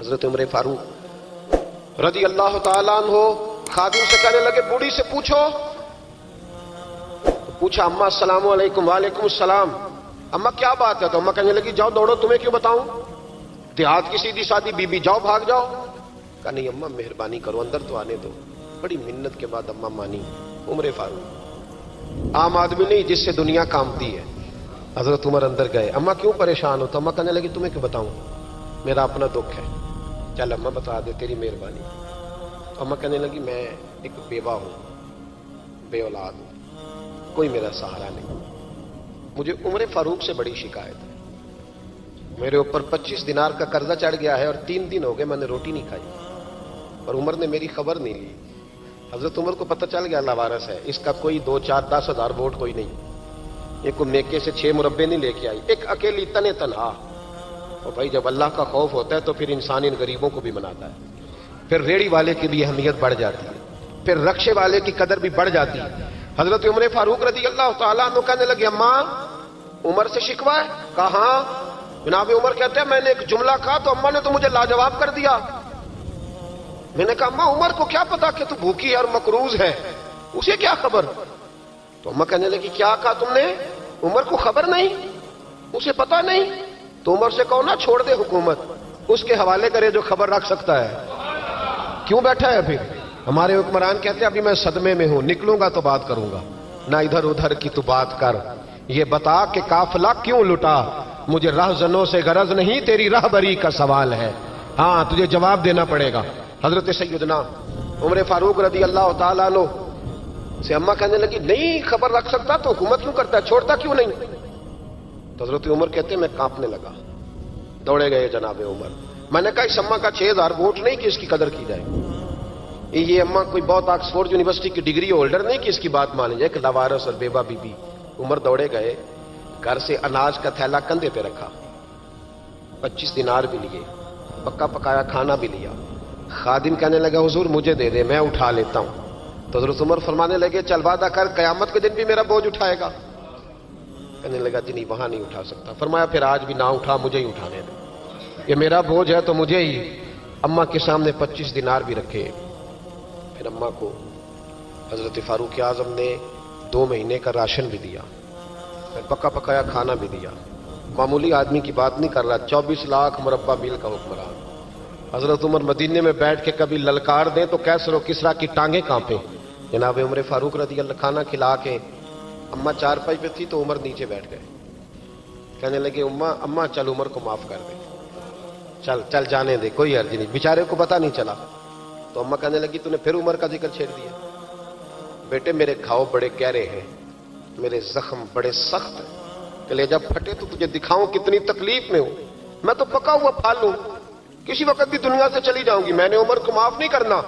حضرت عمر فاروق رضی اللہ تعالیٰ عنہ خادم سے کہنے لگے بوڑھی سے پوچھو. پوچھا اما السلام علیکم. وعلیکم السلام. اما کیا بات ہے؟ تو اما کہنے لگی جاؤ دوڑو, تمہیں کیوں بتاؤں, دیہات کی سیدھی سادی بی بی, جاؤ بھاگ جاؤ. کہا نہیں اما مہربانی کرو اندر تو آنے دو. بڑی منت کے بعد اما مانی. عمر فاروق عام آدمی نہیں جس سے دنیا کامتی ہے. حضرت عمر اندر گئے. اما کیوں پریشان ہو؟ تو اما کہنے لگی تمہیں کیوں بتاؤں, میرا اپنا دکھ ہے. چل اما بتا دے, تیری مہربانی. تو اما کہنے لگی میں ایک بیوہ ہوں, بے اولاد ہوں, کوئی میرا سہارا نہیں. مجھے عمر فاروق سے بڑی شکایت ہے. میرے اوپر 25 دینار کا قرضہ چڑھ گیا ہے اور 3 دن ہو گئے میں نے روٹی نہیں کھائی, اور عمر نے میری خبر نہیں لی. حضرت عمر کو پتہ چل گیا لاوارث ہے, اس کا کوئی 2 4 10 ہزار ووٹ کوئی نہیں. یہ کوئی میکے سے 6 مربے نہیں لے کے آئی, ایک اکیلی تنے تنہا. اور بھائی جب اللہ کا خوف ہوتا ہے تو پھر انسان ان غریبوں کو بھی مناتا ہے. پھر ریڑھی والے کی بھی اہمیت بڑھ جاتی ہے, پھر رکشے والے کی قدر بھی بڑھ جاتی ہے. حضرت عمر فاروق رضی اللہ تعالیٰ عنہ کہنے لگے اماں عمر سے شکوہ ہے؟ کہا ہاں. جناب عمر کہتے ہیں میں نے ایک جملہ کہا تو اماں نے تو مجھے لاجواب کر دیا. میں نے کہا اماں عمر کو کیا پتا کہ تو بھوکی ہے اور مقروض ہے, اسے کیا خبر؟ تو اماں کہنے لگی کیا کہا تم نے؟ عمر کو خبر نہیں, اسے پتا نہیں؟ تو عمر سے کہو نا چھوڑ دے حکومت, اس کے حوالے کرے جو خبر رکھ سکتا ہے. کیوں بیٹھا ہے پھر؟ ہمارے حکمران کہتے ہیں ابھی میں صدمے میں ہوں, نکلوں گا تو بات کروں گا, نہ ادھر ادھر کی تو بات کر. یہ بتا کہ قافلہ کیوں لٹا, مجھے رہزنوں سے غرض نہیں, تیری راہبری کا سوال ہے. ہاں تجھے جواب دینا پڑے گا. حضرت سیدنا عمر فاروق رضی اللہ تعالیٰ عنہ سے اماں کہنے لگی نہیں خبر رکھ سکتا تو حکومت کیوں کرتا ہے, چھوڑتا کیوں نہیں؟ تو حضرت عمر کہتے ہیں میں کانپنے لگا. دوڑے گئے جناب عمر. میں نے کہا اس اماں کا 6000 ووٹ نہیں کہ اس کی قدر کی جائے. یہ اماں کوئی بہت آکسفورڈ یونیورسٹی کی ڈگری ہولڈر نہیں کہ اس کی بات مانی جائے, کہ لاوارث اور بیوہ بی بی. عمر دوڑے گئے, گھر سے اناج کا تھیلا کندھے پہ رکھا, 25 دینار بھی لیے, پکا پکایا کھانا بھی لیا. خادم کہنے لگا حضور مجھے دے دے میں اٹھا لیتا ہوں. تو حضرت عمر فرمانے لگے چل وعدہ کر قیامت کے دن بھی میرا بوجھ اٹھائے گا. کہنے لگا جی نہیں وہاں نہیں اٹھا سکتا. فرمایا پھر آج بھی نہ اٹھا, مجھے ہی اٹھانے دے, یہ میرا بوجھ ہے تو مجھے ہی. اماں کے سامنے 25 دینار بھی رکھے. پھر اماں کو حضرت فاروق اعظم نے 2 مہینے کا راشن بھی دیا, پھر پکا پکایا کھانا بھی دیا. معمولی آدمی کی بات نہیں کر رہا, 24 لاکھ مربع میل کا حکمران. حضرت عمر مدینے میں بیٹھ کے کبھی للکار دیں تو کیسر و کسرا کی ٹانگیں کانپیں. جناب عمر فاروق رضی اللہ کھانا کھلا کے اماں چارپائی پہ تھی تو عمر نیچے بیٹھ گئے. کہنے لگے اماں چل عمر کو معاف کر دے, چل چل جانے دے, کوئی عرض نہیں, بیچارے کو پتہ نہیں چلا. تو اماں کہنے لگی تو نے پھر عمر کا ذکر چھیڑ دیا. بیٹے میرے گھاؤ بڑے گہرے ہیں, میرے زخم بڑے سخت ہیں, کلیجہ پھٹے تو تجھے دکھاؤں کتنی تکلیف میں ہوں. میں تو پکا ہوا پھال ہوں, کسی وقت بھی دنیا سے چلی جاؤں گی. میں نے عمر کو معاف نہیں کرنا.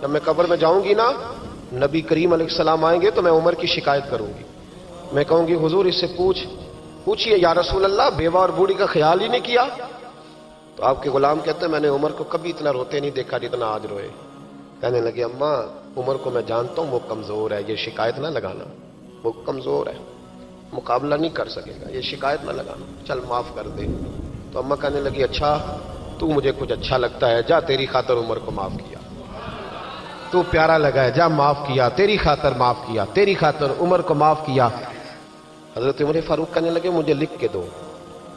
جب میں قبر میں جاؤں گی نا, نبی کریم علیہ السلام آئیں گے تو میں عمر کی شکایت کروں گی. میں کہوں گی حضور اس سے پوچھئے یا رسول اللہ بیوہ اور بوڑھی کا خیال ہی نہیں کیا. تو آپ کے غلام کہتے ہیں میں نے عمر کو کبھی اتنا روتے نہیں دیکھا جتنا آج روئے. کہنے لگے اماں عمر کو میں جانتا ہوں وہ کمزور ہے, یہ شکایت نہ لگانا, وہ کمزور ہے, مقابلہ نہیں کر سکے گا, یہ شکایت نہ لگانا, چل معاف کر دے. تو اماں کہنے لگی اچھا تو مجھے کچھ اچھا لگتا ہے, جا تیری خاطر عمر کو معاف کیا, تو پیارا لگا ہے, جا معاف کیا, تیری خاطر معاف کیا, تیری خاطر عمر کو معاف کیا. حضرت عمر فاروق کہنے لگے مجھے لکھ کے دو.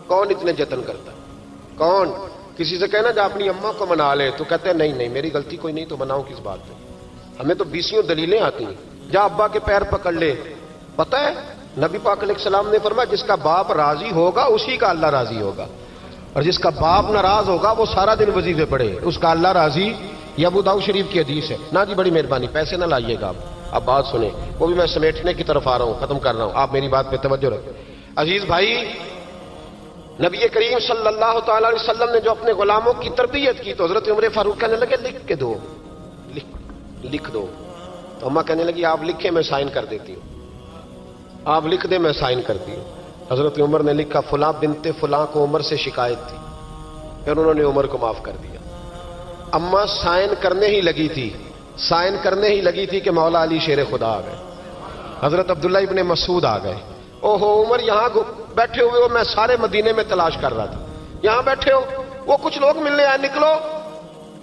کون اتنے جتن کرتا, کون؟ کسی سے کہنا جا اپنی اماں کو منا لے, تو کہتے ہیں نہیں نہیں میری غلطی کوئی نہیں تو مناؤں کس بات پہ, ہمیں تو 20 دلیلیں آتی ہیں. جا ابا کے پیر پکڑ لے. پتہ ہے نبی پاک علیہ السلام نے فرمایا جس کا باپ راضی ہوگا اسی کا اللہ راضی ہوگا, اور جس کا باپ ناراض ہوگا وہ سارا دن وظیفے پڑھے, اس کا اللہ راضی. یہ ابو داؤد شریف کی حدیث ہے. نا جی بڑی مہربانی, پیسے نہ لائیے گا آپ. اب بات سنیں, وہ بھی میں سمیٹنے کی طرف آ رہا ہوں, ختم کر رہا ہوں, آپ میری بات پہ توجہ رکھیں. عزیز بھائی, نبی کریم صلی اللہ تعالی علیہ وسلم نے جو اپنے غلاموں کی تربیت کی تو حضرت عمر فاروق کہنے لگے لکھ کے دو, لکھ دو. تو اماں کہنے لگی آپ لکھیں میں سائن کر دیتی ہوں, آپ لکھ دیں میں سائن کرتی ہوں. حضرت عمر نے لکھا فلاں بنت فلاں کو عمر سے شکایت تھی, پھر انہوں نے عمر کو معاف کر دیا. اماں سائن کرنے ہی لگی تھی کہ مولا علی شیر خدا آ گئے, حضرت عبداللہ ابن مسعود آ گئے. اوہو عمر یہاں بیٹھے ہوئے ہو, میں سارے مدینے میں تلاش کر رہا تھا, یہاں بیٹھے ہو, وہ کچھ لوگ ملنے آئے, نکلو.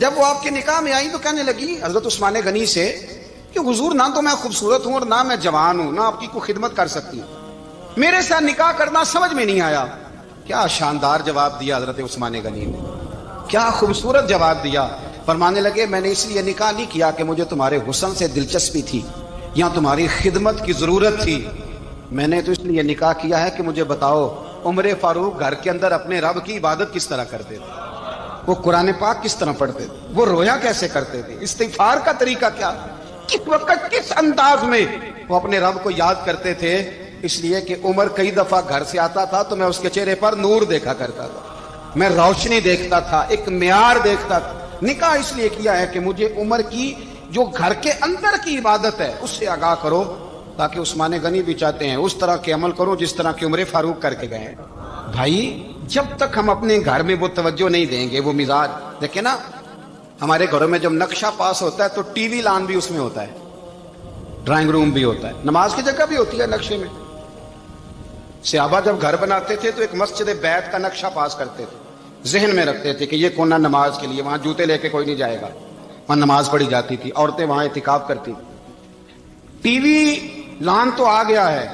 جب وہ آپ کے نکاح میں آئی تو کہنے لگی حضرت عثمان غنی سے کہ حضور نہ تو میں خوبصورت ہوں اور نہ میں جوان ہوں، نہ آپ کی کوئی خدمت کر سکتی ہوں، میرے ساتھ نکاح کرنا سمجھ میں نہیں آیا۔ کیا شاندار جواب دیا حضرت عثمان غنی نے، کیا خوبصورت جواب دیا۔ فرمانے لگے میں نے اس لیے نکاح نہیں کیا کہ مجھے تمہارے حسن سے دلچسپی تھی یا تمہاری خدمت کی ضرورت تھی، میں نے تو اس لیے نکاح کیا ہے کہ مجھے بتاؤ عمر فاروق گھر کے اندر اپنے رب کی عبادت کس طرح کرتے تھے، وہ قرآن پاک کس طرح پڑھتے تھے، وہ رویا کیسے کرتے تھے، استغفار کا طریقہ کیا، کس وقت کس انداز میں وہ اپنے رب کو یاد کرتے تھے۔ اس لیے کہ عمر کئی دفعہ گھر سے آتا تھا تو میں اس کے چہرے پر نور دیکھا کرتا تھا، میں روشنی دیکھتا تھا، ایک معیار دیکھتا تھا۔ نکاح اس لیے کیا ہے کہ مجھے عمر کی جو گھر کے اندر کی عبادت ہے اس سے آگاہ کرو، تاکہ عثمان غنی بھی چاہتے ہیں اس طرح کے عمل کرو جس طرح کہ عمر فاروق کر کے گئے ہیں۔ بھائی جب تک ہم اپنے گھر میں وہ توجہ نہیں دیں گے، وہ مزاج دیکھیں نا، ہمارے گھروں میں جب نقشہ پاس ہوتا ہے تو ٹی وی لان بھی اس میں ہوتا ہے، ڈرائنگ روم بھی ہوتا ہے، نماز کی جگہ بھی ہوتی ہے نقشے میں۔ صحابہ جب گھر بناتے تھے تو ایک مسجد بیت کا نقشہ پاس کرتے تھے، ذہن میں رکھتے تھے کہ یہ کونا نماز کے لیے، وہاں جوتے لے کے کوئی نہیں جائے گا، وہاں نماز پڑھی جاتی تھی، عورتیں وہاں اعتکاف کرتی تھی۔ ٹی وی لان تو آ گیا ہے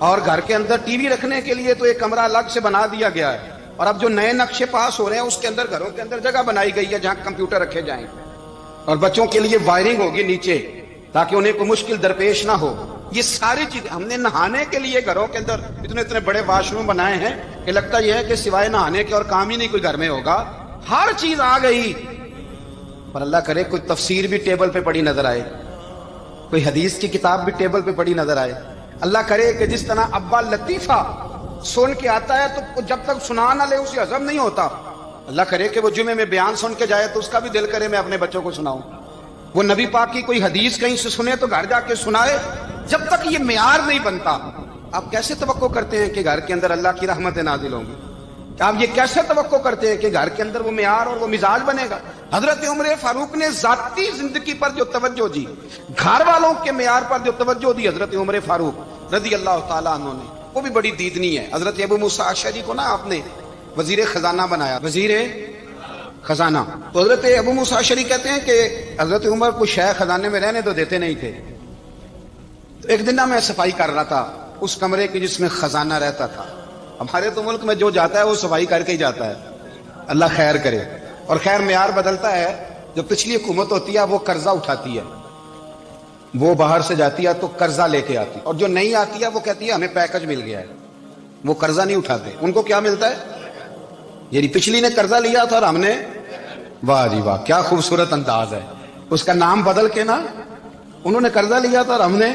اور گھر کے اندر ٹی وی رکھنے کے لیے تو ایک کمرہ الگ سے بنا دیا گیا ہے، اور اب جو نئے نقشے پاس ہو رہے ہیں اس کے اندر گھروں کے اندر جگہ بنائی گئی ہے جہاں کمپیوٹر رکھے جائیں، اور بچوں کے لیے وائرنگ ہوگی نیچے تاکہ انہیں کوئی مشکل درپیش نہ ہو۔ یہ ساری چیزیں ہم نے نہانے کے لیے گھروں کے اندر اتنے بڑے واش روم بنائے ہیں کہ لگتا یہ ہے کہ سوائے نہانے کے اور کام ہی نہیں کوئی گھر میں ہوگا، ہر چیز آ گئی۔ پر اللہ کرے کوئی تفسیر بھی ٹیبل پہ پڑی نظر آئے، کوئی حدیث کی کتاب بھی ٹیبل پہ پڑی نظر آئے۔ اللہ کرے کہ جس طرح ابا لطیفہ سن کے آتا ہے تو جب تک سنا نہ لے اسے ہضم نہیں ہوتا، اللہ کرے کہ وہ جمعے میں بیان سن کے جائے تو اس کا بھی دل کرے میں اپنے بچوں کو سناؤں، وہ نبی پاک کی کوئی حدیث کہیں سے سنے تو گھر جا کے سنائے۔ جب تک یہ معیار نہیں بنتا، آپ کیسے توقع کرتے ہیں کہ گھر کے اندر اللہ کی رحمتیں نازل ہوں گی؟ آپ یہ کیسے توقع کرتے ہیں کہ گھر کے اندر وہ معیار اور وہ مزاج بنے گا؟ حضرت عمر فاروق نے ذاتی زندگی پر جو توجہ دی، گھر والوں کے معیار پر جو توجہ دی حضرت عمر فاروق رضی اللہ تعالیٰ عنہ نے، وہ بھی بڑی دیدنی ہے۔ حضرت ابو موسیٰ اشعری کو نا آپ نے وزیر خزانہ بنایا، وزیر خزانہ، تو حضرت ابو موسیٰ اشعری کہتے ہیں کہ حضرت عمر کو شے خزانے میں رہنے تو دیتے نہیں تھے۔ تو ایک دن میں صفائی کر رہا تھا اس کمرے کی جس میں خزانہ رہتا تھا۔ ہمارے تو ملک میں جو جاتا ہے وہ صفائی کر کے ہی جاتا ہے، اللہ خیر کرے۔ اور خیر معیار بدلتا ہے، جو پچھلی حکومت ہوتی ہے وہ قرضہ اٹھاتی ہے، وہ باہر سے جاتی ہے تو قرضہ لے کے آتی، اور جو نہیں آتی ہے وہ کہتی ہے ہمیں پیکج مل گیا ہے، وہ قرضہ نہیں اٹھاتے۔ ان کو کیا ملتا ہے؟ یعنی پچھلی نے قرضہ لیا تھا اور ہم نے، واہ جی واہ کیا خوبصورت انداز ہے، اس کا نام بدل کے نا، انہوں نے قرضہ لیا تھا اور ہم نے،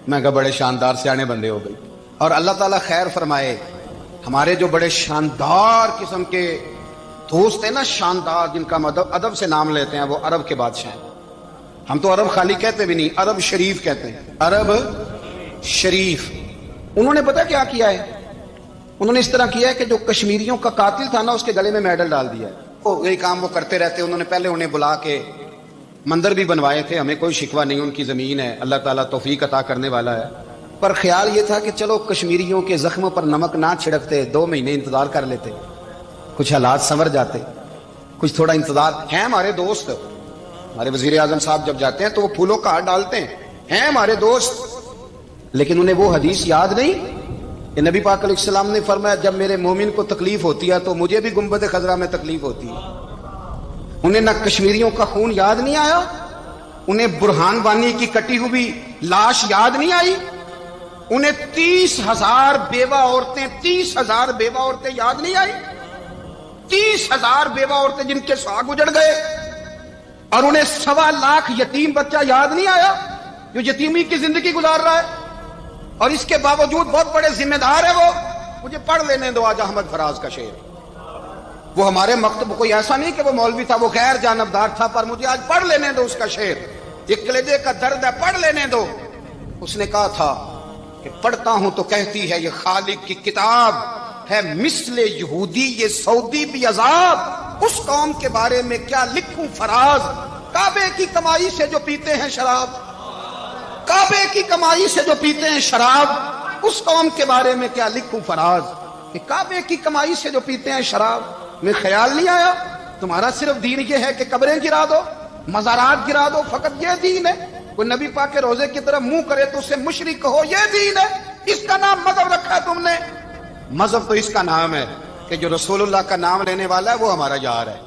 میں کہا بڑے شاندار سیانے بندے ہو گئی۔ اور اللہ تعالیٰ خیر فرمائے، ہمارے جو بڑے شاندار قسم کے دوست ہیں نا، شاندار، جن کا ادب سے نام لیتے ہیں، وہ عرب کے بادشاہ ہیں۔ ہم تو عرب خالی کہتے بھی نہیں، عرب شریف کہتے ہیں، عرب شریف۔ انہوں نے پتہ کیا کیا ہے؟ انہوں نے اس طرح کیا ہے کہ جو کشمیریوں کا قاتل تھا نا اس کے گلے میں میڈل ڈال دیا ہے۔ یہی کام وہ کرتے رہتے۔ انہوں نے پہلے انہیں بلا کے مندر بھی بنوائے تھے، ہمیں کوئی شکوہ نہیں، ان کی زمین ہے، اللہ تعالیٰ توفیق عطا کرنے والا ہے، پر خیال یہ تھا کہ چلو کشمیریوں کے زخموں پر نمک نہ چھڑکتے، 2 مہینے انتظار کر لیتے، کچھ حالات سنور جاتے، کچھ تھوڑا انتظار۔ ہیں ہمارے دوست، ہمارے وزیر اعظم صاحب جب جاتے ہیں تو وہ پھولوں کا ہار ڈالتے ہیں ہمارے دوست، لیکن انہیں وہ حدیث یاد نہیں کہ نبی پاک علیہ السلام نے فرمایا جب میرے مومن کو تکلیف ہوتی ہے تو مجھے بھی گنبد خضرا میں تکلیف ہوتی ہے۔ انہیں نہ کشمیریوں کا خون یاد نہیں آیا، انہیں برہان وانی کی کٹی ہوئی لاش یاد نہیں آئی، انہیں 30,000 بیوہ عورتیں 30,000 بیوہ عورتیں یاد نہیں آئی، 30,000 بیوہ عورتیں جن کے ساگ اجڑ گئے، اور انہیں 1.25 لاکھ یتیم بچہ یاد نہیں آیا جو یتیمی کی زندگی گزار رہا ہے، اور اس کے باوجود بہت بڑے ذمہ دار ہے وہ۔ مجھے پڑھ لینے دو آج احمد فراز کا شعر، وہ ہمارے مکتب کوئی ایسا نہیں کہ وہ مولوی تھا، وہ غیر جانبدار تھا، پر مجھے آج پڑھ لینے دو اس کا شعر، یہ کلیجے کا درد ہے، پڑھ لینے دو۔ اس نے کہا تھا کہ پڑھتا ہوں تو کہتی ہے یہ خالق کی کتاب ہے، مثل یہودی یہ سعودی بھی عذاب، اس قوم کے بارے میں کیا لکھوں فراز، کعبے کی کمائی سے جو پیتے ہیں شراب، کعبے کی کمائی سے جو پیتے ہیں شراب، اس قوم کے بارے میں کیا لکھوں فراز، کہ کعبے کی کمائی سے جو پیتے ہیں شراب۔ میں خیال نہیں آیا تمہارا صرف دین یہ ہے کہ قبریں گرا دو، مزارات گرا دو، فقط یہ دین ہے؟ کوئی نبی پاک کے روزے کی طرف منہ کرے تو اسے مشرک کہو، یہ دین ہے؟ اس کا نام مذہب رکھا ہے تم نے؟ مذہب تو اس کا نام ہے کہ جو رسول اللہ کا نام لینے والا ہے وہ ہمارا یار ہے،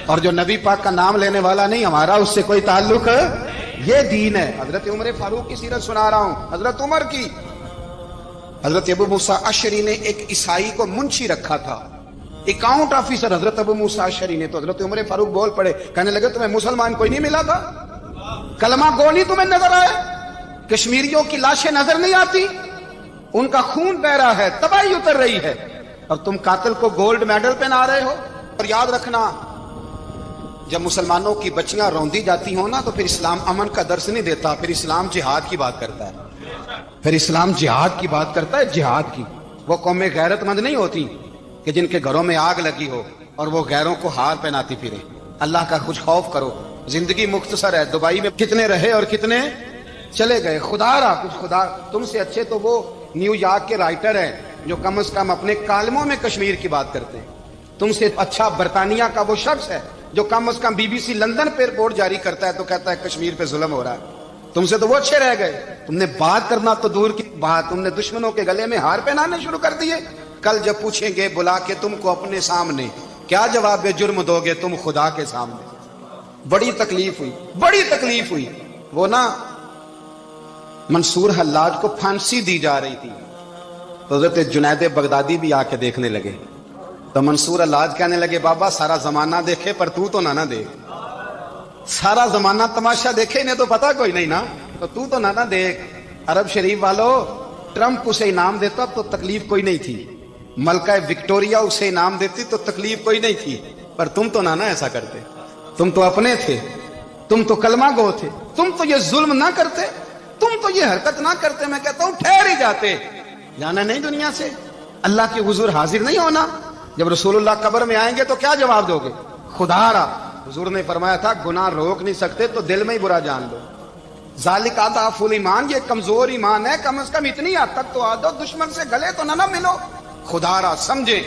اور جو نبی پاک کا نام لینے والا نہیں، ہمارا اس سے کوئی تعلق ہے، یہ دین ہے۔ حضرت عمر فاروق کی سیرت سنا رہا ہوں، حضرت عمر کی۔ حضرت ابو موسیٰ اشعری نے ایک عیسائی کو منشی رکھا تھا، اکاؤنٹ آفیسر حضرت ابو موسیٰ اشعری نے۔ تو حضرت عمر فاروق بول پڑے، کہنے لگے تمہیں مسلمان کوئی نہیں ملا تھا؟ کلمہ گو نہیں تمہیں نظر آئے؟ کشمیریوں کی لاشیں نظر نہیں آتی؟ ان کا خون بہ رہا ہے، تباہی اتر رہی ہے، اور تم قاتل کو گولڈ میڈل پہنا رہے ہو؟ اور یاد رکھنا، جب مسلمانوں کی بچیاں روندی جاتی ہوں نا تو پھر اسلام امن کا درس نہیں دیتا، پھر اسلام جہاد کی بات کرتا ہے، پھر اسلام جہاد کی بات کرتا ہے، جہاد کی۔ وہ قومیں غیرت مند نہیں ہوتی کہ جن کے گھروں میں آگ لگی ہو اور وہ غیروں کو ہار پہناتی پھرے۔ اللہ کا کچھ خوف کرو، زندگی مختصر ہے۔ دبئی میں کتنے رہے اور کتنے چلے گئے، خدا را کچھ خدا۔ تم سے اچھے تو وہ نیو یارک کے رائٹر ہیں جو کم از کم اپنے کالموں میں کشمیر کی بات کرتے ہیں، تم سے اچھا برطانیہ کا وہ شخص ہے جو کم از کم BBC لندن پہ رپورٹ جاری کرتا ہے تو کہتا ہے کشمیر پہ ظلم ہو رہا ہے۔ تم سے تو وہ اچھے رہ گئے، تم نے بات کرنا تو دور کی بات، تم نے دشمنوں کے گلے میں ہار پہنانے شروع کر دیے۔ کل جب پوچھیں گے بلا کے تم کو اپنے سامنے، کیا جواب جرم دو گے تم خدا کے سامنے؟ بڑی تکلیف ہوئی، بڑی تکلیف ہوئی۔ وہ نا منصور حلاج کو پھانسی دی جا رہی تھی تو حضرت جنید بغدادی بھی آ کے دیکھنے لگے، تو منصور حلاج کہنے لگے بابا سارا زمانہ دیکھے پر تو نہ دیکھ، سارا زمانہ تماشا دیکھے انہیں تو پتا کوئی نہیں نا، تو نہ دیکھ۔ عرب شریف والو، ٹرمپ اسے انعام دیتا تو تکلیف کوئی نہیں تھی، ملکہ وکٹوریا اسے انعام دیتی تو تکلیف کوئی نہیں تھی، پر تم تو نہ ایسا کرتے، تم تو اپنے تھے، تم تو کلمہ گو تھے، تم تو یہ ظلم نہ کرتے، تم تو یہ حرکت نہ کرتے۔ میں کہتا ہوں ٹھہر ہی جاتے، جانا نہیں دنیا سے، اللہ کے حضور حاضر نہیں ہونا۔ جب رسول اللہ قبر میں آئیں گے تو کیا جواب دو گے؟ خدا را، حضور نے فرمایا تھا گناہ روک نہیں سکتے تو دل میں ہی برا جان لو، ذالک اضعف الایمان، یہ کمزور ایمان ہے، کم از کم اتنی حد تک تو آ دو، دشمن سے گلے تو نہ ملو۔ خدا را سمجھے،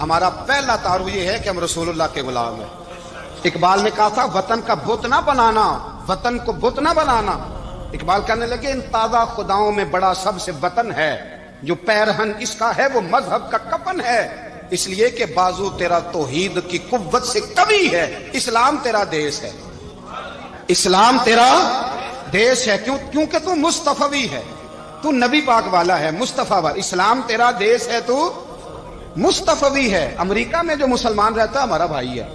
ہمارا پہلا تعارف یہ ہے کہ ہم رسول اللہ کے غلام ہیں۔ اقبال نے کہا تھا وطن کا بت نہ بنانا، وطن کو بت نہ بنانا۔ اقبال کہنے لگے ان تازہ خداؤں میں بڑا سب سے وطن ہے، جو پیرہن اس کا ہے وہ مذہب کا کفن ہے، اس لیے کہ بازو تیرا توحید کی قوت سے قوی ہے، اسلام تیرا دیس ہے، اسلام تیرا دیس ہے، کیونکہ تو مصطفی ہے، تو نبی پاک والا ہے، مصطفیٰ والا، اسلام تیرا دیس ہے، تو مصطفی ہے۔ امریکہ میں جو مسلمان رہتا ہے ہمارا بھائی ہے،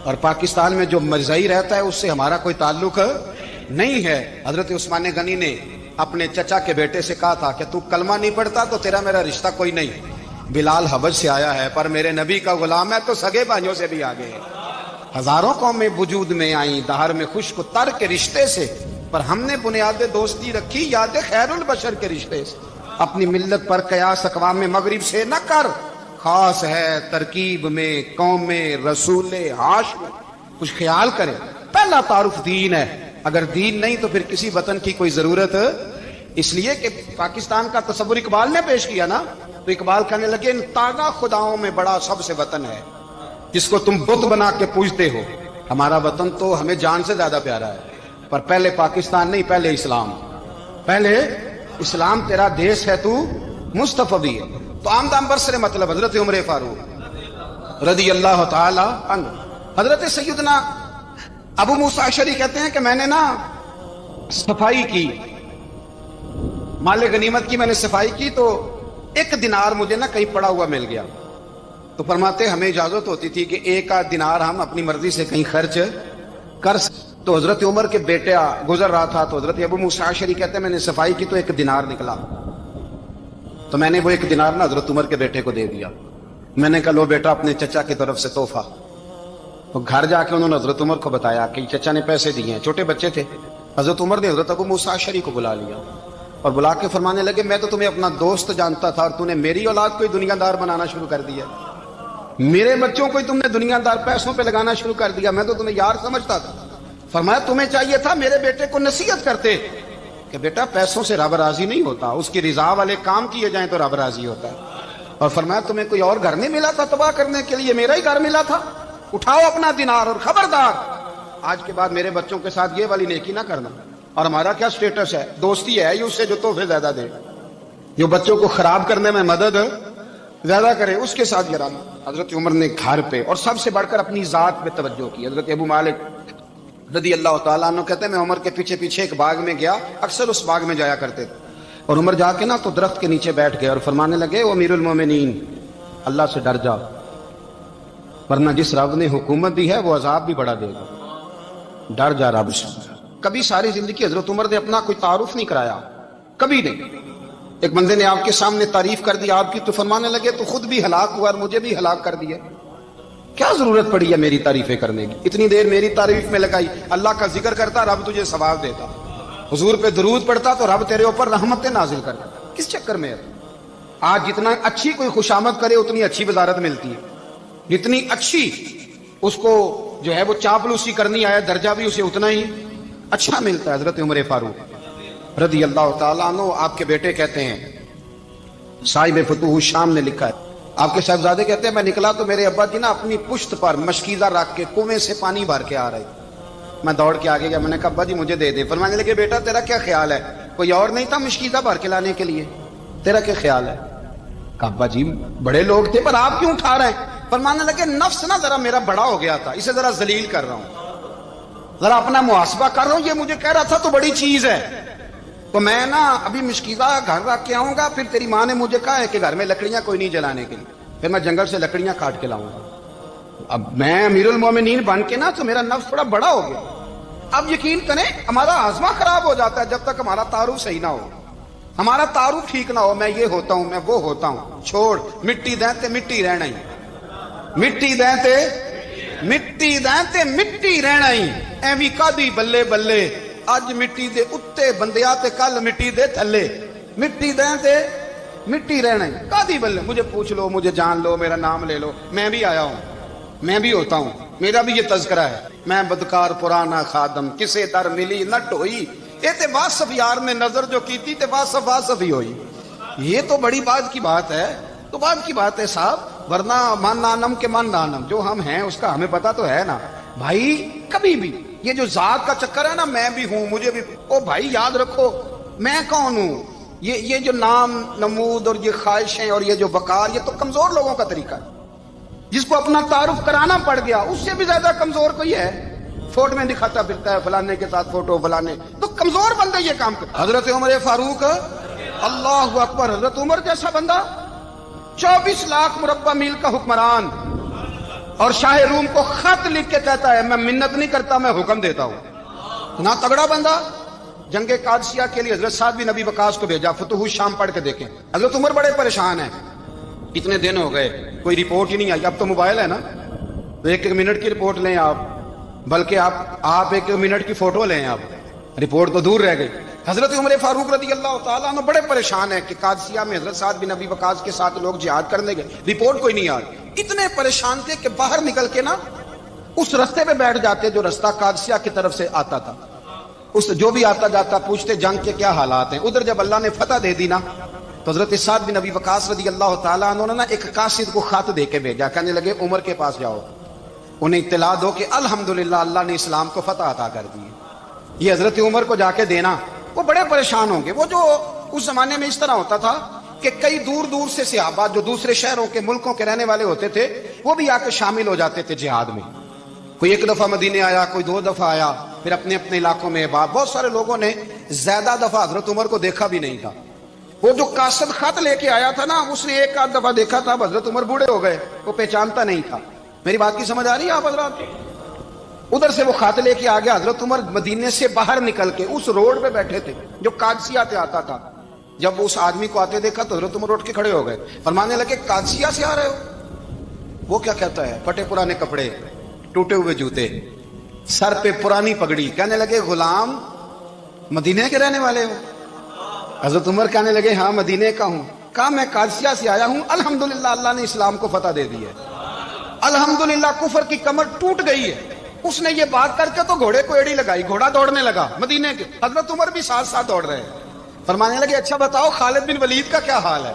اور پاکستان میں جو مرزائی رہتا ہے اس سے ہمارا کوئی تعلق نہیں ہے۔ حضرت عثمان غنی نے اپنے چچا کے بیٹے سے کہا تھا کہ تو کلمہ نہیں پڑھتا تو تیرا میرا رشتہ کوئی نہیں۔ بلال حبش سے آیا ہے پر میرے نبی کا غلام ہے تو سگے بھائیوں سے بھی آگے ہے۔ ہزاروں قومیں وجود میں آئیں دہر میں خشک تر کے رشتے سے، پر ہم نے بنیاد دوستی رکھی یاد خیر البشر کے رشتے سے۔ اپنی ملت پر قیاس اقوام مغرب سے نہ کر، خاص ہے ترکیب میں قوم رسول ہاشم، کچھ خیال کرے۔ پہلا تعارف دین ہے، اگر دین نہیں تو پھر کسی وطن کی کوئی ضرورت، اس لیے کہ پاکستان کا تصور اقبال نے پیش کیا نا، تو اقبال کہنے لگے ان تازہ خداؤں میں بڑا سب سے وطن ہے جس کو تم بت بنا کے پوجتے ہو۔ ہمارا وطن تو ہمیں جان سے زیادہ پیارا ہے، پر پہلے پاکستان نہیں، پہلے اسلام، پہلے اسلام تیرا دیس ہے، تو مصطفی ہے۔ تو آمدان برسر مطلب حضرت عمر فاروق رضی اللہ تعالی عنہ۔ حضرت سیدنا ابو موسیٰ اشعری کہتے ہیں کہ میں نے نا صفائی کی، مال غنیمت کی میں نے صفائی کی تو ایک دینار مجھے نا کہیں پڑا ہوا مل گیا، تو فرماتے ہمیں اجازت ہوتی تھی کہ ایک آدھ دینار ہم اپنی مرضی سے کہیں خرچ کر سکتے۔ تو حضرت عمر کے بیٹا گزر رہا تھا تو حضرت ابو موسیٰ اشعری کہتے ہیں میں نے صفائی کی تو ایک دینار نکلا، تو میں نے وہ ایک دینار نا حضرت عمر کے بیٹے کو دے دیا۔ میں نے کہا لو بیٹا اپنے چچا کی طرف سے تحفہ۔ تو گھر جا کے انہوں نے حضرت عمر کو بتایا کہ چچا نے پیسے دیے ہیں، چھوٹے بچے تھے۔ حضرت عمر نے حضرت ابو موسیٰ اشعری کو بلا لیا اور بلا کے فرمانے لگے میں تو تمہیں اپنا دوست جانتا تھا اور تو نے میری اولاد کو ہی دنیا دار بنانا شروع کر دیا، میرے بچوں کو ہی تم نے دنیا دار پیسوں پہ لگانا شروع کر دیا، میں تو تمہیں یار سمجھتا تھا۔ فرمایا تمہیں چاہیے تھا میرے بیٹے کو نصیحت کرتے کہ بیٹا پیسوں سے رب راضی نہیں ہوتا، اس کی رضا والے کام کیے جائیں تو رب راضی ہوتا ہے۔ اور فرمایا تمہیں کوئی اور گھر نہیں ملا تھا تباہ کرنے کے لیے، میرا ہی گھر ملا تھا، اٹھاؤ اپنا دینار اور خبردار آج کے بعد میرے بچوں کے ساتھ یہ والی نیکی نہ کرنا. اور ہمارا کیا سٹیٹس ہے؟ دوستی ہے یہ اس سے جو تحفے زیادہ دے، جو بچوں کو خراب کرنے میں مدد زیادہ کرے، اس کے ساتھ گرانا. حضرت عمر نے گھر پہ اور سب سے بڑھ کر اپنی ذات پہ توجہ کی. حضرت ابو مالک رضی اللہ تعالیٰ عنہ کہتے ہیں میں عمر کے پیچھے پیچھے ایک باغ میں گیا، اکثر اس باغ میں جایا کرتے تھے، اور عمر جا کے نا تو درخت کے نیچے بیٹھ گئے اور فرمانے لگے او امیر المومنین، اللہ سے ڈر جا، ورنہ جس رب نے حکومت دی ہے وہ عذاب بھی بڑا دے گا. ڈر جا رب سے. کبھی ساری زندگی حضرت عمر نے اپنا کوئی تعارف نہیں کرایا، کبھی نہیں. ایک بندے نے آپ کے سامنے تعریف کر دی آپ کی تو فرمانے لگے تو خود بھی ہلاک ہوا اور مجھے بھی ہلاک کر دیا. کیا ضرورت پڑی ہے میری تعریفیں کرنے کی؟ اتنی دیر میری تعریف میں لگائی. اللہ کا ذکر کرتا رب تجھے ثواب دیتا، حضور پہ درود پڑھتا تو رب تیرے اوپر رحمتیں نازل کرتا. کس چکر میں ہے؟ آج جتنا اچھی کوئی خوشامد کرے اتنی اچھی وزارت ملتی ہے، جتنی اچھی اس کو جو ہے وہ چاپلوسی کرنی آیا درجہ بھی اسے اتنا ہی اچھا ملتا ہے. حضرت عمر فاروق رضی اللہ تعالیٰ عنہ آپ کے بیٹے کہتے ہیں، صاحب فتوح الشام نے لکھا ہے، آپ کے صاحبزادے کہتے ہیں میں نکلا تو میرے ابا جی نا اپنی پشت پر مشکیزہ رکھ کے کنویں سے پانی بھر کے آ رہے. میں دوڑ کے آگے گیا، میں نے کہا ابا جی مجھے دے دے. فرمانے لگے بیٹا تیرا کیا خیال ہے، کوئی اور نہیں تھا مشکیزہ بھر کے لانے کے لیے، تیرا کیا خیال ہے؟ کہا ابا جی بڑے لوگ تھے پر آپ کیوں اٹھا رہے ہیں؟ فرمانے لگے نفس نا ذرا میرا بڑا ہو گیا تھا، اسے ذرا ذلیل کر رہا ہوں، ذرا اپنا محاسبہ کر رہا ہوں. یہ مجھے کہہ رہا تھا تو بڑی چیز ہے، تو میں نا ابھی مشکیزہ گھر رکھ کے آؤں گا، پھر تیری ماں نے مجھے کہا ہے کہ گھر میں لکڑیاں کوئی نہیں جلانے کے لیے، پھر میں جنگل سے لکڑیاں کاٹ کے لاؤں گا. اب میں امیر المومنین بن کے نا تو میرا نفس تھوڑا بڑا ہو گیا. اب یقین کریں ہمارا ہاضمہ خراب ہو جاتا ہے جب تک ہمارا تعارف صحیح نہ ہو، ہمارا تعارف ٹھیک نہ ہو. میں یہ ہوتا ہوں، میں وہ ہوتا ہوں. چھوڑ مٹی دیں تے مٹی رہنا ہی، مٹی دیں تے مٹی دیں تے مٹی رہنا ہی. ایویں کادی بلے بلے اج مٹی دے اتے بندیا تے کل مٹی دے تھلے. مٹی دیں تے مٹی رہنا ہی کادی بلے. مجھے پوچھ لو، مجھے جان لو، میرا نام لے لو، میں بھی آیا ہوں، میں بھی ہوتا ہوں، میرا بھی یہ تذکرہ ہے. میں بدکار پرانا خادم کسے در ملی نہ ٹوئی. یہ تے واصف یار نے نظر جو کی تھی تے واصف واصف ہی ہوئی. یہ تو بڑی بات کی بات ہے، تو بات کی بات ہے صاحب. ورنہ من نانم کے من نانم، جو ہم ہیں اس کا ہمیں پتا تو ہے نا بھائی. کبھی بھی یہ جو ذات کا چکر ہے نا، میں بھی ہوں مجھے بھی، او بھائی یاد رکھو میں کون ہوں. یہ جو نام نمود اور یہ خواہشیں اور یہ جو وقار، یہ تو کمزور لوگوں کا طریقہ ہے. جس کو اپنا تعارف کرانا پڑ گیا اس سے بھی زیادہ کمزور کوئی ہے. فوٹو میں دکھاتا پھرتا ہے فلانے کے ساتھ فوٹو فلانے، تو کمزور بندہ یہ کام کرتا. حضرت عمر فاروق اللہ اکبر، حضرت عمر جیسا بندہ 24 لاکھ مربع میل کا حکمران، اور شاہ روم کو خط لکھ کے کہتا ہے میں منت نہیں کرتا میں حکم دیتا ہوں. نہ تگڑا بندہ. جنگ قادسیہ کے لیے حضرت سعد بن ابی وقاص کو بھیجا. فتوح الشام پڑھ کے دیکھیں. حضرت عمر بڑے پریشان ہیں، کتنے دن ہو گئے کوئی رپورٹ ہی نہیں آئی. اب تو موبائل ہے نا، تو ایک منٹ کی رپورٹ لیں آپ، بلکہ آپ ایک منٹ کی فوٹو لیں، آپ رپورٹ تو دور رہ گئی. حضرت عمر فاروق رضی اللہ تعالیٰ عنہ بڑے پریشان ہیں کہ قادسیہ میں حضرت سعد بن ابی وقاص کے ساتھ لوگ جہاد کرنے گئے، رپورٹ کوئی نہیں آ رہی. اتنے پریشان تھے کہ باہر نکل کے نا اس رستے پہ بیٹھ جاتے جو رستہ قادسیہ کی طرف سے آتا تھا. اس جو بھی آتا جاتا پوچھتے جنگ کے کیا حالات ہیں. ادھر جب اللہ نے فتح دے دی نا تو حضرت سعد بن ابی وقاص رضی اللہ تعالیٰ عنہ نے نا ایک قاصد کو خط دے کے بھیجا. کہنے لگے عمر کے پاس جاؤ، انہیں اطلاع دو کہ الحمدللہ اللہ نے اسلام کو فتح عطا کر دی. یہ حضرت عمر کو جا کے دینا. وہ بڑے پریشان ہوں گے. وہ جو اس زمانے میں اس طرح ہوتا تھا کہ کئی دور دور سے صحابہ جو دوسرے شہروں کے ملکوں کے رہنے والے ہوتے تھے وہ بھی آ کے شامل ہو جاتے تھے جہاد میں. کوئی ایک دفعہ مدینے آیا، کوئی 2 دفعہ آیا، پھر اپنے اپنے علاقوں میں. بہت سارے لوگوں نے زیادہ دفعہ حضرت عمر کو دیکھا بھی نہیں تھا. وہ جو قاصد خط لے کے آیا تھا نا، اس نے 1 دفعہ دیکھا تھا. حضرت عمر بوڑھے ہو گئے، وہ پہچانتا نہیں تھا. میری بات کی سمجھ آ رہی ہے آپ حضرات؟ ادھر سے وہ خط لے کے آ گیا. حضرت عمر مدینے سے باہر نکل کے اس روڈ پہ بیٹھے تھے جو قادسیہ سے آتا تھا. جب اس آدمی کو آتے دیکھا تو حضرت عمر اٹھ کے کھڑے ہو گئے. فرمانے لگے قادسیہ سے آ رہے ہو؟ وہ کیا کہتا ہے؟ پھٹے پرانے کپڑے، ٹوٹے ہوئے جوتے، سر پہ پرانی پگڑی. کہنے لگے غلام مدینے کے رہنے والے ہو؟ حضرت عمر کہنے لگے ہاں مدینے کا ہوں. کہا میں قادسیہ سے آیا ہوں، الحمدللہ اللہ نے اسلام کو فتح دے دی ہے، الحمدللہ کفر کی کمر ٹوٹ گئی ہے. اس نے یہ بات کر کے تو گھوڑے کو ایڑی لگائی، گھوڑا دوڑنے لگا مدینے کے. حضرت عمر بھی ساتھ ساتھ دوڑ رہے ہیں. فرمانے لگے اچھا بتاؤ خالد بن ولید کا کیا حال ہے؟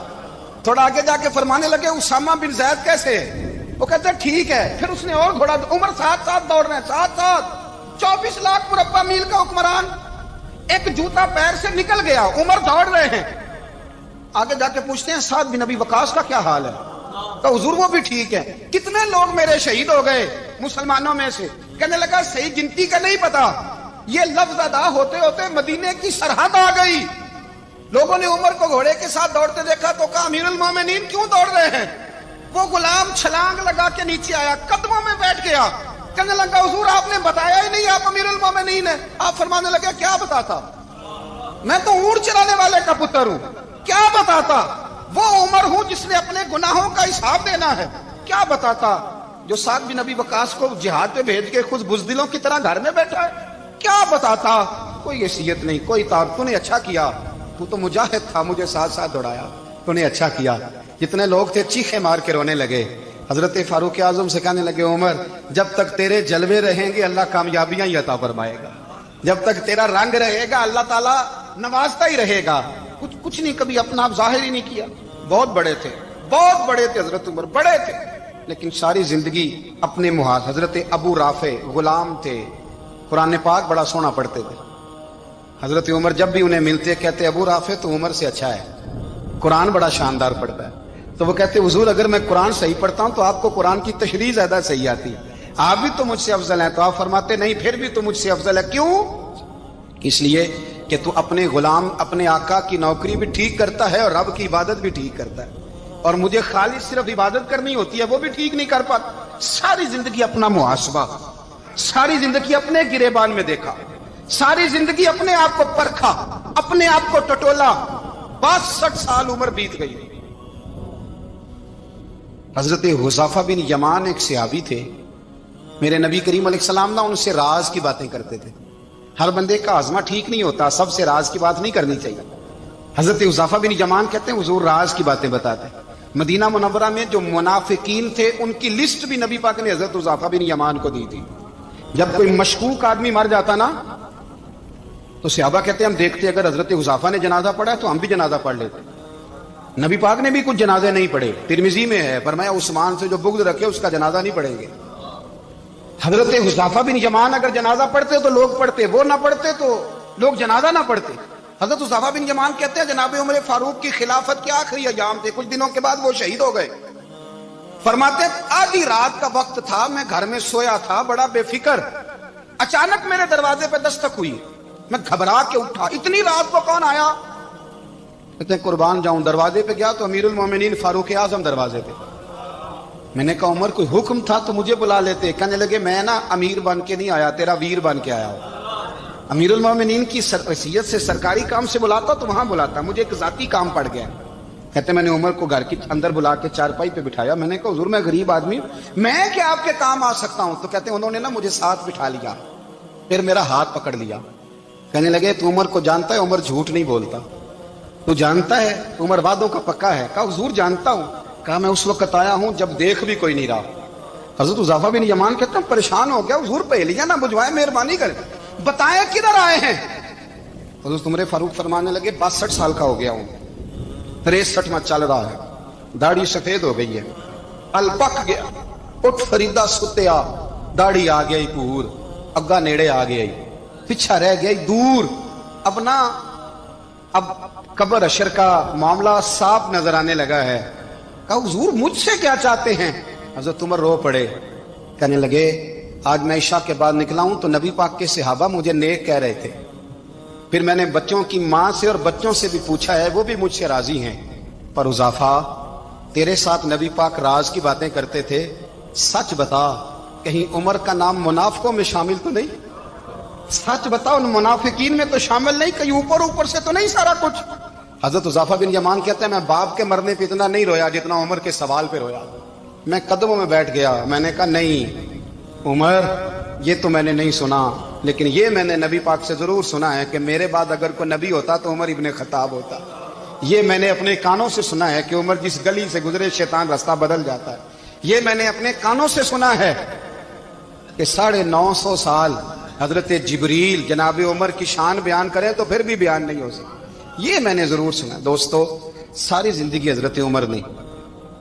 تھوڑا آگے جا کے فرمانے لگے اسامہ بن زید کیسے ہے؟ وہ کہتے ہیں ٹھیک ہے. پھر اس نے اور گھوڑا, عمر ساتھ ساتھ دوڑ رہے ہیں, ساتھ ساتھ 24 لاکھ مربع میل کا حکمران, ایک جوتا پیر سے نکل گیا, عمر دوڑ رہے ہیں. آگے جا کے پوچھتے ہیں سعد بن ابی وقاص کا کیا حال ہے؟ تو حضور وہ بھی ٹھیک ہے. کتنے لوگ میرے شہید ہو گئے مسلمانوں میں سے؟ کہنے لگا صحیح گنتی کا نہیں پتا. یہ لفظ ادا ہوتے ہوتے مدینے کی سرحد آ گئی. لوگوں نے عمر کو گھوڑے کے ساتھ دوڑتے دیکھا تو کہا امیر المومنین کیوں دوڑ رہے ہیں؟ وہ غلام چھلانگ لگا کے نیچے آیا, قدموں میں بیٹھ گیا. کہنے لگا حضور آپ نے بتایا ہی نہیں آپ امیر المومنین ہیں. آپ فرمانے لگے کیا بتاتا, میں تو اونٹ چلانے والے کا پتر ہوں, کیا بتاتا؟ وہ عمر ہوں جس نے اپنے گناہوں کا حساب دینا ہے. کیا بتاتا جو سعد بن ابی وقاص کو جہاد پہ بھیج کے خود بزدلوں کی طرح گھر میں بیٹھا ہے؟ کیا بتاتا؟ کوئی حیثیت نہیں, کوئی تعارف. تو نے اچھا کیا, تو تو مجاہد تھا, مجھے ساتھ ساتھ دوڑایا, تو نے اچھا کیا. جتنے لوگ تھے چیخے مار کے رونے لگے. حضرت فاروق اعظم سے کہنے لگے عمر جب تک تیرے جلوے رہیں گے اللہ کامیابیاں ہی عطا فرمائے گا, جب تک تیرا رنگ رہے گا اللہ تعالیٰ نوازتا ہی رہے گا. کچھ نہیں, کبھی اپنا آپ ظاہر ہی نہیں کیا. بہت بڑے تھے, بہت بڑے تھے حضرت عمر, بڑے تھے, لیکن ساری زندگی اپنے محاذ. حضرت ابو رافع غلام تھے, قرآن پاک بڑا سونا پڑھتے تھے. حضرت عمر جب بھی انہیں ملتے کہتے ابو رافع تو عمر سے اچھا ہے, قرآن بڑا شاندار پڑھتا ہے. تو وہ کہتے حضور اگر میں قرآن صحیح پڑھتا ہوں تو آپ کو قرآن کی تشریح زیادہ صحیح آتی, آپ بھی تو مجھ سے افضل ہیں. تو آپ فرماتے نہیں پھر بھی تو مجھ سے افضل ہے. کیوں؟ اس لیے کہ تو اپنے غلام اپنے آقا کی نوکری بھی ٹھیک کرتا ہے اور رب کی عبادت بھی ٹھیک کرتا ہے, اور مجھے خالص صرف عبادت کرنی ہوتی ہے, وہ بھی ٹھیک نہیں کر پاتا. ساری زندگی اپنا محاسبہ, ساری زندگی اپنے گریبان میں دیکھا, ساری زندگی اپنے آپ کو پرکھا, اپنے آپ کو ٹٹولا. 62 سال عمر بیت گئی. حضرت حذیفہ بن یمان ایک صحابی تھے, میرے نبی کریم علیہ السلام ان سے راز کی باتیں کرتے تھے. ہر بندے کا ہاضمہ ٹھیک نہیں ہوتا, سب سے راز کی بات نہیں کرنی چاہیے. حضرت حذیفہ بن یمان کہتے ہیں حضور راز کی باتیں بتاتے. مدینہ منورہ میں جو منافقین تھے ان کی لسٹ بھی نبی پاک نے حضرت حذیفہ بن یمان کو دی تھی. جب کوئی مشکوک آدمی مر جاتا نا تو صحابہ کہتے ہیں ہم دیکھتے اگر حضرت حذیفہ نے جنازہ پڑھا تو ہم بھی جنازہ پڑھ لیتے. نبی پاک نے بھی کچھ جنازے نہیں پڑھے, ترمذی میں ہے, فرمایا عثمان سے جو بغض رکھے اس کا جنازہ نہیں پڑھیں گے. حضرت حذیفہ بن یمان اگر جنازہ پڑھتے تو لوگ پڑھتے, وہ نہ پڑھتے تو لوگ جنازہ نہ پڑھتے. حضرت حذیفہ بن یمان کہتے ہیں جناب عمر فاروق کی خلافت کے آخری ایام تھے, کچھ دنوں کے بعد وہ شہید ہو گئے. فرماتے آدھی رات کا وقت تھا, میں گھر میں سویا تھا بڑا بے فکر, اچانک میرے دروازے پہ دستک ہوئی, میں گھبرا کے اٹھا, اتنی رات کو کون آیا؟ کہتے ہیں قربان جاؤں, دروازے پہ گیا تو امیر المومنین فاروق اعظم دروازے پہ. میں نے کہا عمر کوئی حکم تھا تو مجھے بلا لیتے. کہنے لگے میں نا امیر بن کے نہیں آیا, تیرا ویر بن کے آیا ہوں. امیر المومنین کی حیثیت سے سرکاری کام سے بلاتا تو وہاں بلاتا, مجھے ایک ذاتی کام پڑ گیا. کہتے میں نے عمر کو گھر کے اندر بلا کے چارپائی پہ بٹھایا. میں نے کہا حضور میں غریب آدمی ہوں, میں کیا آپ کے کام آ سکتا ہوں؟ تو کہتے ہیں انہوں نے نا مجھے ساتھ بٹھا لیا, پھر میرا ہاتھ پکڑ لیا. کہنے لگے تو عمر کو جانتا ہے؟ عمر جھوٹ نہیں بولتا. تو جانتا ہے؟ عمر وعدوں کا پکا ہے. کہا حضور جانتا ہوں. کہا میں اس وقت آیا ہوں جب دیکھ بھی کوئی نہیں رہا. حضرت حذیفہ بن یمان کہتے ہیں پریشان ہو گیا, حضور پہلیاں نہ بجھوائے, مہربانی کریں بتائیں کدھر آئے ہیں. حضرت عمر فاروق فرمانے لگے 62 سال کا ہو گیا ہوں, 63 میں چل رہا ہے, داڑھی سفید ہو گئی ہے, ال پک گیا, اٹھ فریدا ستیا, داڑھی آ گئی پور, اگا نیڑے آ گئی, پیچھا رہ گئی دور. اب قبر اشر کا معاملہ صاف نظر آنے لگا ہے. کہا حضور مجھ سے کیا چاہتے ہیں؟ حضرت عمر رو پڑے, کہنے لگے آج میں عشاء کے بعد نکلا ہوں تو نبی پاک کے صحابہ مجھے نیک کہہ رہے تھے, پھر میں نے بچوں کی ماں سے اور بچوں سے بھی پوچھا ہے, وہ بھی مجھ سے راضی ہیں. پر حذیفہ تیرے ساتھ نبی پاک راز کی باتیں کرتے تھے, سچ بتا کہیں عمر کا نام منافقوں میں شامل تو نہیں؟ سچ بتا ان منافقین میں تو شامل نہیں, کہیں اوپر سے تو نہیں سارا کچھ؟ حضرت حذیفہ بن یمان کہتے ہیں میں باپ کے مرنے پہ اتنا نہیں رویا جتنا عمر کے سوال پہ رویا. میں قدموں میں بیٹھ گیا, میں نے کہا نہیں عمر یہ تو میں نے نہیں سنا, لیکن یہ میں نے نبی پاک سے ضرور سنا ہے کہ میرے بعد اگر کوئی نبی ہوتا تو عمر ابن خطاب ہوتا. یہ میں نے اپنے کانوں سے سنا ہے کہ عمر جس گلی سے گزرے شیطان راستہ بدل جاتا ہے. یہ میں نے اپنے کانوں سے سنا ہے کہ 950 سال حضرت جبریل جناب عمر کی شان بیان کریں تو پھر بھی بیان نہیں ہو سکتا. یہ میں نے ضرور سنا. دوستو ساری زندگی حضرت عمر نے